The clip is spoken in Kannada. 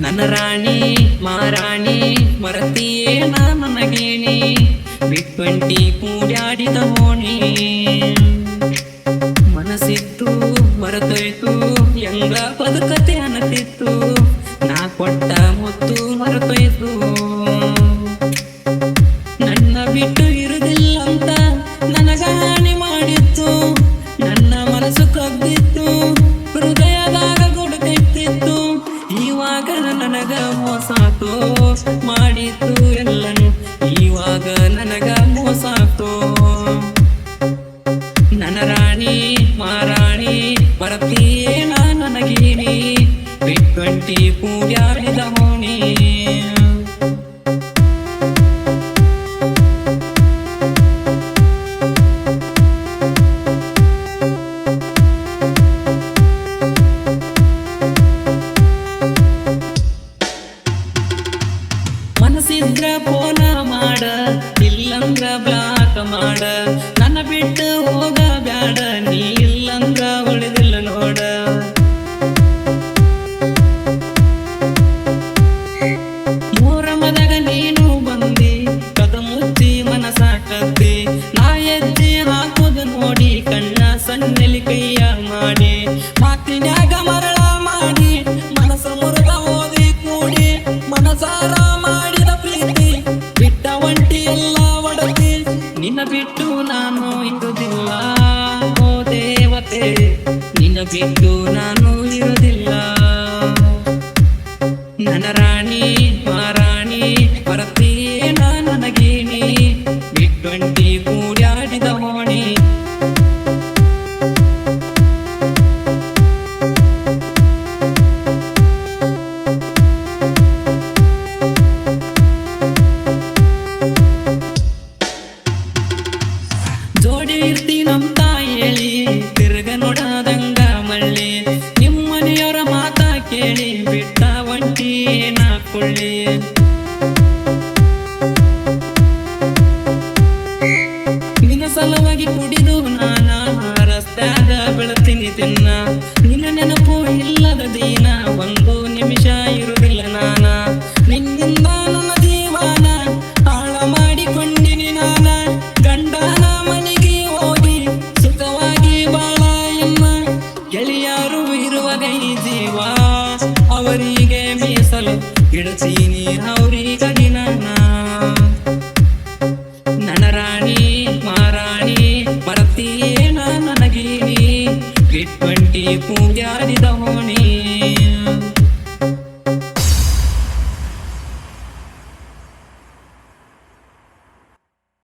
ನನ್ನ ರಾಣಿ ಮಾರಾಣಿ ಮರತಿಯೇ ನನಗೇಣಿ ಬಿಟ್ಕೊಂಟಿ ಕೂಡ್ಯಾಡಿದ ಹೋಣಿ ಮನಸ್ಸಿತ್ತು ಮರೆತೋಯ್ತು ಹೆಂಗ ಬದುಕತೆ ಅನ್ನತಿತ್ತು ನಾ ಕೊಟ್ಟ ಮುತ್ತು ಮರೆತೋಯ್ತು ನನ್ನ ಬಿಟ್ಟು ಇರುವುದಿಲ್ಲ ಅಂತ ನನಗ ಹಾನಿ ಮಾಡಿತ್ತು ನನ್ನ ಮನಸ್ಸು ಕಬ್ಬಿತ್ತು ಹೃದಯದಾಗ ಗುಡುಕೈತಿತ್ತು ಇವಾಗ ನನಗ ಮೋಸಾತೋ ಮಾಡಿತ್ತು ಎಲ್ಲನು ಇವಾಗ ನನಗ ಮೋಸಾತೋ ನನ್ನ ರಾಣಿ ಮಾರಾಣಿ ಬರತೀಯೇ ನನಗೇನಿ ಬಿಟ್ಕೊಂಟಿ ಕೂಡ್ಯಾಡಿದ ಹೋಣಿ ಮನಸ್ಸಿದ್ರ ಫೋನ ಮಾಡ ಇಲ್ಲಂದ್ರ ಬ್ಲಾಕ್ ಮಾಡ ನನ್ನ ಬಿಟ್ಟು ಹೋಗ ಬ್ಯಾಡ ನೀ ಇಲ್ಲಂದ್ರ ಉಳಿದಿಲ್ಲ ನೋಡ ಮೂರಮದಾಗ ನೀನು ಬಂದಿ ಕದ ಮುಚ್ಚಿ ಮನಸಾಕತ್ತಿ ನಾ ಎದ್ದಿ ಹಾಕೋದು ನೋಡಿ ಕಣ್ಣ ಸಣ್ಣಲಿ ಕೈಯ ಮಾಡಿ ಮಾತಿನ್ಯಾಗ ಮರಳ ಮಾಡಿ ಮನಸ ಮುರುಗ ಓದಿ ಕೂಡಿ ಮನಸಾರ ಮಾಡಿದ ಪ್ರೀತಿ ಬಿಟ್ಟ ಒಂಟಿ ಎಲ್ಲ ಒಡತಿ ನಿನ್ನ ಬಿಟ್ಟು ನಾನು ಇರುವುದಿಲ್ಲ ಓ ದೇವತೆ ನಿನ್ನ ಬಿಟ್ಟು ನಾನು ಇರುವುದಿಲ್ಲ ನನ್ನ ರಾಣಿ ಮಾರಾಣಿ ಬರತೀಯೇ ನನಗೇನಿ ಬಿಟ್ಕೊಂಟಿ ಕೂಡ್ಯಾಡಿದ ಹೋಣಿ ಜೋಡಿ ಇರ್ತೀನಂತ ಹೇಳಿ ತಿರ್ಗ ನೋಡದಂಗ ಮಳ್ಳಿ ನಿಮ್ಮನೆಯವರ ಮಾತ ಕೇಳಿ ಬಿಟ್ಟ ಒಂಟಿ ನಾ ಕೊಳ್ಳಿ ನಿನ್ನ ಸಲುವಾಗಿ ಕುಡಿದು ನಾನ ರಸ್ತ್ಯಾಗ ಬೆಳತೀನಿ ತಿನ್ನ ನಿನ್ನ ನೆನಪು ಇಲ್ಲದ ದೀನ ಒಂದು ನಿಮಿಷ ಇರುವುದಿಲ್ಲ ನಾನ ನಿನ್ನಿಂದ ನನ್ನ ಜೀವನ ಹಾಳ ಮಾಡಿಕೊಂಡಿನಿ ನಾನ ಗಂಡನ ಮನೆಗೆ ಹೋಗಿ ಸುಖವಾಗಿ ಬಾಳ ಎನ್ನ ಗೆಳೆಯರು ಇರುವಾಗ ಈ ಜೀವ ಅವರಿಗೆ ಮೀಸಲು ಇಡತೀನಿ